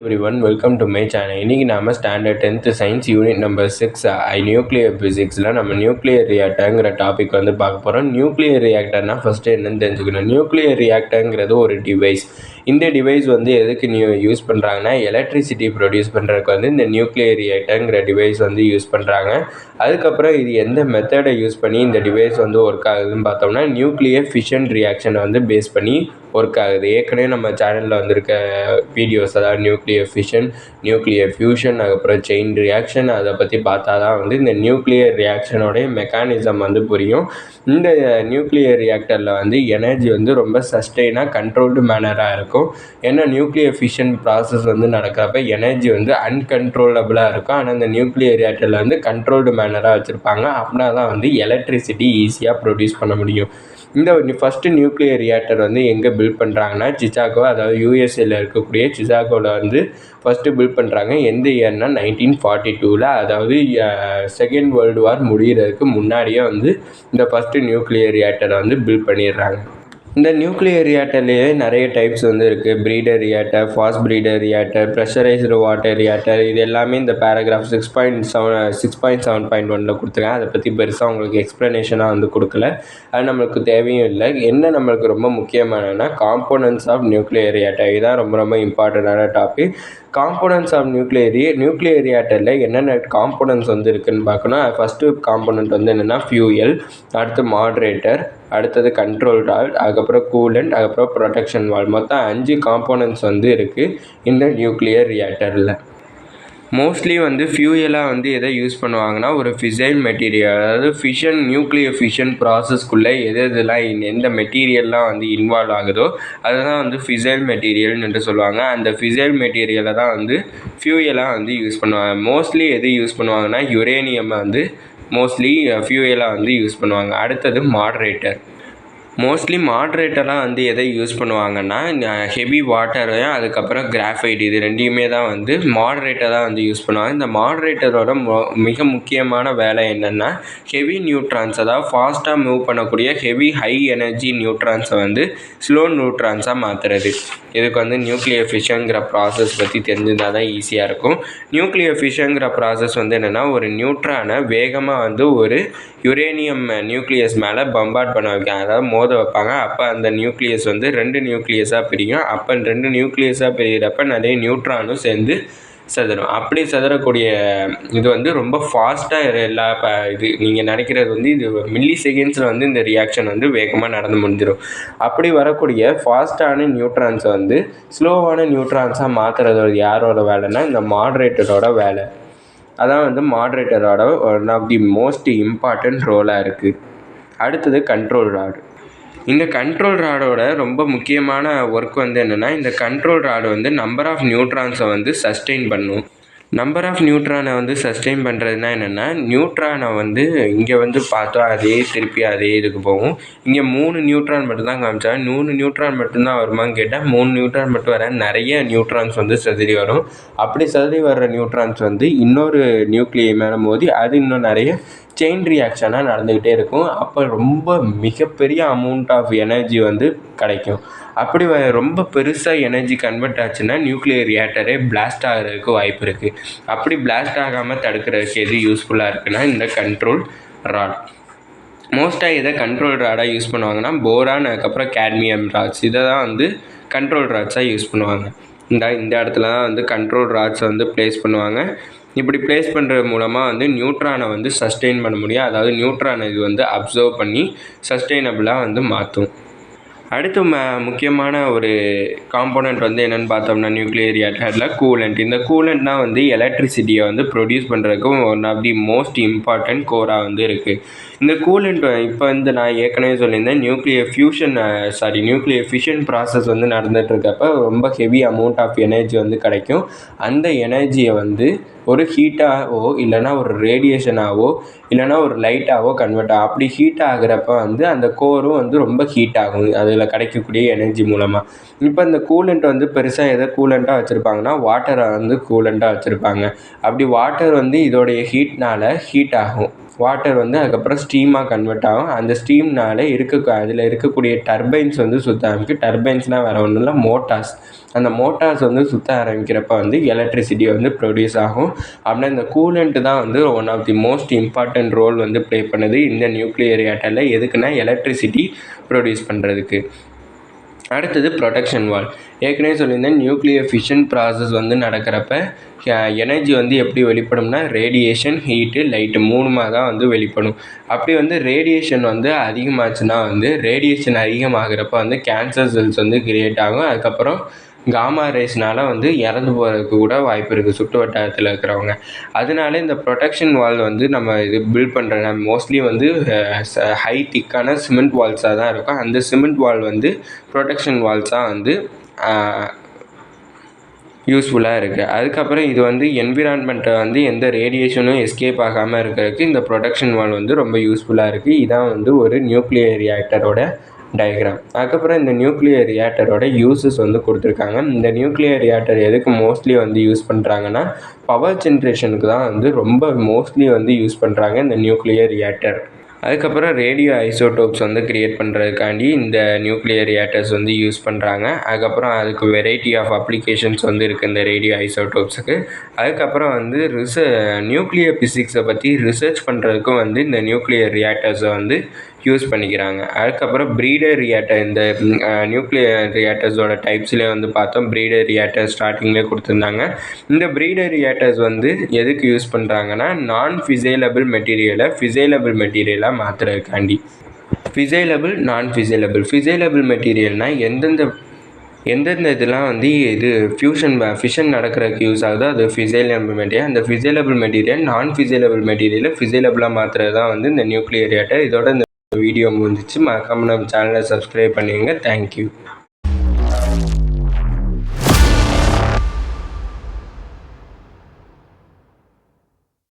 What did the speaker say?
Everyone, welcome to my channel. இன்னைக்கு நாம standard 10th science unit number 6 nuclear பிசிக்ஸில் நம்ம நியூக்ளியர் ரியாக்டருங்கிற டாபிக் வந்து பார்க்க போகிறோம். நியூக்ளியர் ரியாக்டர்னா ஃபஸ்ட்டு என்னன்னு தெரிஞ்சுக்கணும். நியூக்ளியர் ரியாக்டருங்கிறது ஒரு டிவைஸ். இந்த டிவைஸ் வந்து எதுக்கு யூஸ் பண்ணுறாங்கன்னா எலக்ட்ரிசிட்டி ப்ரொடியூஸ் பண்ணுறதுக்கு வந்து இந்த நியூக்ளியர் ரியாக்டருங்கிற டிவைஸ் வந்து யூஸ் பண்ணுறாங்க. அதுக்கப்புறம் இது எந்த மெத்தடை யூஸ் பண்ணி இந்த டிவைஸ் வந்து ஒர்க் ஆகுதுன்னு பார்த்தோம்னா நியூக்ளியர் ஃபிஷன் ரியாக்ஷனை வந்து பேஸ் பண்ணி ஒர்க் ஆகுது. ஏற்கனவே நம்ம சேனலில் வந்திருக்க வீடியோஸ், அதாவது நியூக்ளியர் ஃபிஷன், நியூக்ளியர் ஃபியூஷன், அதுக்கப்புறம் செயின் ரியாக்ஷன், அதை பற்றி பார்த்தா தான் வந்து இந்த நியூக்ளியர் ரியாக்ஷனோடைய மெக்கானிசம் வந்து புரியும். இந்த நியூக்ளியர் ரியாக்டரில் வந்து எனர்ஜி வந்து ரொம்ப சஸ்டெயினாக கண்ட்ரோல்டு மேனராக இருக்கும். ஏன்னா நியூக்ளியர் ஃபிஷன் ப்ராசஸ் வந்து நடக்கிறப்ப எனர்ஜி வந்து அன்கண்ட்ரோலபிளாக இருக்கும். ஆனால் இந்த நியூக்ளியர் ரியாக்டரில் வந்து கண்ட்ரோல்டு மேனராக வச்சுருப்பாங்க. அப்படின்னா தான் வந்து எலக்ட்ரிசிட்டி ஈஸியாக ப்ரொடியூஸ் பண்ண முடியும். இந்த ஃபஸ்ட்டு நியூக்ளியர் ரியாக்டர் வந்து எங்கே பில்ட் பண்ணுறாங்கன்னா சிகாகோ, அதாவது யூஎஸ்ஏல இருக்கக்கூடிய சிகாகோவில் வந்து ஃபஸ்ட்டு பில்ட் பண்ணுறாங்க. எந்த இயர்னா 1942, அதாவது செகண்ட் வேர்ல்டு வார் முடிகிறதுக்கு முன்னாடியே வந்து இந்த ஃபஸ்ட்டு நியூக்ளியர் ரியாக்டரை வந்து பில்ட் பண்ணிடுறாங்க. இந்த நியூக்ளியர் ரியாக்டர்லேயே நிறைய டைப்ஸ் வந்து இருக்குது. Breeder reactor, fast breeder reactor, pressurised water reactor. இது எல்லாமே இந்த பேராகிராஃப் 6.7.1 கொடுத்துருக்கேன். அதை பற்றி பெருசாக உங்களுக்கு எக்ஸ்ப்ளனேஷனாக வந்து கொடுக்கல. அது நம்மளுக்கு தேவையும் இல்லை. என்ன நம்மளுக்கு ரொம்ப முக்கியமானன்னா காம்போனன்ட்ஸ் ஆஃப் நியூக்ளியர் ரியாக்டர். இதுதான் ரொம்ப ரொம்ப இம்பார்ட்டண்டான டாபிக். காம்போனன்ட்ஸ் ஆஃப் நியூக்ளியர் ரியாக்டரில் என்னென்ன காம்போனன்ட்ஸ் வந்து இருக்குதுன்னு பார்க்கணும். ஃபஸ்ட்டு காம்போனன்ட் வந்து என்னென்னா ஃபியூயல், அடுத்து மாட்ரேட்டர், அடுத்தது கண்ட்ரோல் ராட், அதுக்கப்புறம் கூலண்ட், அதுக்கப்புறம் ப்ரொடெக்ஷன் வால்வ். மொத்தம் 5 காம்போனன்ட்ஸ் வந்து இருக்குது இந்த நியூக்ளியர் ரியாக்டரில். மோஸ்ட்லி வந்து ஃபியூயலாக வந்து எதை யூஸ் பண்ணுவாங்கன்னா ஒரு ஃபிசைல் மெட்டீரியல், அதாவது நியூக்ளியர் ஃபிஷன் ப்ராசஸ்க்குள்ளே எதெல்லாம் எந்த மெட்டீரியல்லாம் வந்து இன்வால்வ் ஆகுதோ அதுதான் வந்து ஃபிசைல் மெட்டீரியல்னு சொல்லுவாங்க. அந்த ஃபிசைல் மெட்டீரியலை தான் வந்து ஃபியூயலாக வந்து யூஸ் பண்ணுவாங்க. மோஸ்ட்லி எது யூஸ் பண்ணுவாங்கன்னா யுரேனியம் வந்து மோஸ்ட்லி ஃபியூயலாக வந்து யூஸ் பண்ணுவாங்க. அடுத்தது மாட்ரேட்டர். மோஸ்ட்லி மாட்ரேட்டராக வந்து எதை யூஸ் பண்ணுவாங்கன்னா ஹெவி வாட்டரையும் அதுக்கப்புறம் கிராஃபைட், இது ரெண்டையுமே தான் வந்து மாட்ரேட்டராக வந்து யூஸ் பண்ணுவாங்க. இந்த மாட்ரேட்டரோட மிக முக்கியமான வேலை என்னென்னா ஹெவி நியூட்ரான்ஸ், அதாவது ஃபாஸ்ட்டாக மூவ் பண்ணக்கூடிய ஹை எனர்ஜி நியூட்ரான்ஸை வந்து ஸ்லோ நியூட்ரான்ஸாக மாற்றுறது. இதுக்கு வந்து நியூக்ளியர் ஃபிஷன்கிற ப்ராசஸ் பற்றி தெரிஞ்சிருந்தால் தான் ஈஸியாக இருக்கும். நியூக்ளியர் ஃபிஷன்கிற ப்ராசஸ் வந்து என்னென்னா ஒரு நியூட்ரானை வேகமாக வந்து ஒரு யுரேனியம் நியூக்ளியஸ் மேலே பம்பார்ட் பண்ண வைக்காங்க, அதாவது மோத வைப்பாங்க. அப்போ அந்த நியூக்ளியஸ் வந்து 2 நியூக்ளியஸாக பிரியும். அப்போ 2 நியூக்ளியஸாக பிரிகிறப்ப நிறைய நியூட்ரானும் சேர்ந்து செதறும். அப்படி செதறக்கூடிய இது வந்து ரொம்ப ஃபாஸ்ட்டாக இது நீங்கள் நினைக்கிறது வந்து இது மில்லி செகண்ட்ஸில் வந்து இந்த ரியாக்ஷன் வந்து வேகமாக நடந்து முடிஞ்சிடும். அப்படி வரக்கூடிய ஃபாஸ்ட்டான நியூட்ரான்ஸை வந்து ஸ்லோவான நியூட்ரான்ஸாக மாற்றுறது யாரோட வேலைன்னா இந்த மாட்ரேட்டரோட வேலை. அதான் வந்து மாட்ரேட்டரோட one of the most important ரோலாக இருக்குது. அடுத்தது கண்ட்ரோல் ராடு. இந்த கண்ட்ரோல் ராடோட ரொம்ப முக்கியமான ஒர்க் வந்து என்னென்னா இந்த கண்ட்ரோல் ராடு வந்து நம்பர் ஆஃப் நியூட்ரான்ஸை வந்து சஸ்டெயின் பண்ணும். நம்பர் ஆஃப் நியூட்ரானை வந்து சஸ்டெயின் பண்ணுறதுனா என்னென்னா நியூட்ரானை வந்து இங்கே வந்து பார்த்தா திருப்பி அதே இதுக்கு போகும். இங்கே 3 நியூட்ரான் மட்டும்தான் காமிச்சா 3 நியூட்ரான் மட்டும்தான் வருமானு கேட்டால் 3 நியூட்ரான் மட்டும் வர நிறைய நியூட்ரான்ஸ் வந்து செதறி வரும். அப்படி செதறி வர்ற நியூட்ரான்ஸ் வந்து இன்னொரு நியூக்ளியை மேலே மோதி அது இன்னும் நிறைய செயின் ரியாக்ஷனாக நடந்துக்கிட்டே இருக்கும். அப்போ ரொம்ப மிகப்பெரிய அமௌண்ட் ஆஃப் எனர்ஜி வந்து கிடைக்கும். அப்படி ரொம்ப பெருசாக எனர்ஜி கன்வெர்ட் ஆச்சுன்னா நியூக்ளியர் ரியாக்டரே பிளாஸ்ட் ஆகிறதுக்கு வாய்ப்பு இருக்குது. அப்படி பிளாஸ்ட் ஆகாமல் தடுக்கிறதுக்கு எது யூஸ்ஃபுல்லாக இருக்குன்னா இந்த கண்ட்ரோல் ராட். மோஸ்ட்டாக இதை கண்ட்ரோல் ராடாக யூஸ் பண்ணுவாங்கன்னா போரான், அதுக்கப்புறம் கேட்மியம் ராட்ஸ், இதை தான் வந்து கண்ட்ரோல் ராட்ஸாக யூஸ் பண்ணுவாங்க. இந்த இடத்துல தான் வந்து கண்ட்ரோல் ராட்ஸை வந்து ப்ளேஸ் பண்ணுவாங்க. இப்படி ப்ளேஸ் பண்ணுறது மூலமாக வந்து நியூட்ரானை வந்து சஸ்டெயின் பண்ண முடியும். அதாவது நியூட்ரானை இது வந்து அப்சர்வ் பண்ணி சஸ்டெயினபிளாக வந்து மாற்றும். அடுத்து முக்கியமான ஒரு காம்போனன்ட் வந்து என்னென்னு பார்த்தோம்னா நியூக்ளியர் ரியாக்டரில் கூலண்ட். இந்த கூலண்ட்னா வந்து எலக்ட்ரிசிட்டியை வந்து ப்ரொடியூஸ் பண்ணுறதுக்கும் one of the most important கோராக வந்து இருக்குது. இந்த கூலண்ட் இப்போ வந்து நான் ஏற்கனவே சொல்லியிருந்தேன் நியூக்ளியர் ஃபிஷன் ப்ராசஸ் வந்து நடந்துகிட்ருக்கப்ப ரொம்ப ஹெவி அமௌண்ட் ஆஃப் எனர்ஜி வந்து கிடைக்கும். அந்த எனர்ஜியை வந்து ஒரு ஹீட்டாகவோ இல்லைனா ஒரு ரேடியேஷனாகவோ இல்லைனா ஒரு லைட்டாகவோ கன்வெர்ட் ஆகும். அப்படி ஹீட் ஆகிறப்ப வந்து அந்த கோரும் வந்து ரொம்ப ஹீட் ஆகும் அதில் கிடைக்கக்கூடிய எனர்ஜி மூலமாக. இப்போ இந்த கூலண்ட் வந்து பெருசாக எதை கூலண்ட்டாக வச்சுருப்பாங்கன்னா வாட்டரை வந்து கூலண்ட்டாக வச்சுருப்பாங்க. அப்படி வாட்டர் வந்து இதோடைய ஹீட்னால் ஹீட் ஆகும். வாட்டர் வந்து அதுக்கப்புறம் ஸ்டீமாக கன்வெர்ட் ஆகும். அந்த ஸ்டீம்னால அதில் இருக்கக்கூடிய டர்பைன்ஸ் வந்து சுற்ற ஆரம்பிக்கும். டர்பைன்ஸ்னால் வேறு ஒன்றும் இல்லை, மோட்டார்ஸ். அந்த மோட்டார்ஸ் வந்து சுற்ற ஆரம்பிக்கிறப்ப வந்து எலக்ட்ரிசிட்டி வந்து ப்ரொடியூஸ் ஆகும். அப்படின்னா இந்த கூலண்ட்டு தான் வந்து one of the most important role வந்து ப்ளே பண்ணுது இந்த நியூக்ளியர் ரியாக்டரில். எதுக்குன்னா எலக்ட்ரிசிட்டி ப்ரொடியூஸ் பண்ணுறதுக்கு. அடுத்தது ப்ரொடெக்ஷன் வால். ஏற்கனவே சொல்லியிருந்தேன், நியூக்ளியர் ஃபிஷன் ப்ராசஸ் வந்து நடக்கிறப்ப எனர்ஜி வந்து எப்படி வெளிப்படும்னா ரேடியேஷன், ஹீட்டு, லைட்டு 3மாக தான் வந்து வெளிப்படும். அப்படி வந்து ரேடியேஷன் வந்து அதிகமாச்சுன்னா வந்து ரேடியேஷன் அதிகமாகிறப்ப வந்து கேன்சர் செல்ஸ் வந்து கிரியேட் ஆகும். அதுக்கப்புறம் காமா ரேஸ்னால் வந்து இறந்து போகிறதுக்கு கூட வாய்ப்பு இருக்குது சுற்று வட்டாரத்தில் இருக்கிறவங்க. அதனால இந்த ப்ரொடெக்ஷன் வால் வந்து நம்ம இது பில்ட் பண்ணுற மோஸ்ட்லி வந்து ஹை திக்கான சிமெண்ட் வால்ஸாக தான் இருக்கும். அந்த சிமெண்ட் வால் வந்து ப்ரொடெக்ஷன் வால்ஸாக வந்து யூஸ்ஃபுல்லாக இருக்குது. அதுக்கப்புறம் இது வந்து என்விரான்மெண்ட்டை வந்து எந்த ரேடியேஷனும் எஸ்கேப் ஆகாமல் இருக்கிறதுக்கு இந்த ப்ரொடெக்ஷன் வால் வந்து ரொம்ப யூஸ்ஃபுல்லாக இருக்குது. இதான் வந்து ஒரு நியூக்ளியர் ரியாக்டரோட டயக்ராம். அதுக்கப்புறம் இந்த நியூக்ளியர் ரியாக்டரோட யூஸஸ் வந்து கொடுத்துருக்காங்க. இந்த நியூக்ளியர் ரியாக்டர் எதுக்கு மோஸ்ட்லி வந்து யூஸ் பண்ணுறாங்கன்னா பவர் ஜென்ரேஷனுக்கு தான் வந்து ரொம்ப மோஸ்ட்லி வந்து யூஸ் பண்ணுறாங்க இந்த நியூக்ளியர் ரியாக்டர். அதுக்கப்புறம் ரேடியோ ஐசோடோப்ஸ் வந்து க்ரியேட் பண்ணுறதுக்காண்டி இந்த நியூக்ளியர் ரியாக்டர்ஸ் வந்து யூஸ் பண்ணுறாங்க. அதுக்கப்புறம் அதுக்கு வெரைட்டி ஆஃப் அப்ளிகேஷன்ஸ் வந்து இருக்குது இந்த ரேடியோ ஐசோடோப்ஸுக்கு. அதுக்கப்புறம் வந்து நியூக்ளியர் ஃபிசிக்ஸை பற்றி ரிசர்ச் பண்ணுறதுக்கும் வந்து இந்த நியூக்ளியர் ரியாக்டர்ஸை வந்து யூஸ் பண்ணிக்கிறாங்க. அதுக்கப்புறம் ப்ரீடர் ரியாக்டர், இந்த நியூக்ளியர் ரியாக்டர்ஸோட டைப்ஸ்லேயே வந்து பார்த்தோம். ப்ரீடர் ரியாக்டர் ஸ்டார்டிங்லேயே கொடுத்துருந்தாங்க. இந்த ப்ரீடர் ரியாக்டர்ஸ் வந்து எதுக்கு யூஸ் பண்ணுறாங்கன்னா நான் ஃபிசைலபிள் மெட்டீரியலை ஃபிசைலபிள் மெட்டீரியலாக மாற்றுறதுக்காண்டி. ஃபிசைலபிள், நான் ஃபிசைலபிள் மெட்டீரியல்னால் எந்தெந்த இதெல்லாம் வந்து ஃபிஷன் நடக்கிறதுக்கு யூஸ் ஆகுதோ அது ஃபிசைலபிள் மெட்டீரியல். அந்த ஃபிசைலபிள் மெட்டீரியல் நான் ஃபிசைலபிள் மெட்டீரியலை ஃபிசைலபிளாக மாற்றுறது தான் வந்து இந்த நியூக்ளியர் ரியாக்டர். இதோட இந்த வீடியோ முடிஞ்சிச்சு. மறக்காமல் நம்ம சேனலை சப்ஸ்கிரைப் பண்ணிடுங்க. தேங்க்யூ.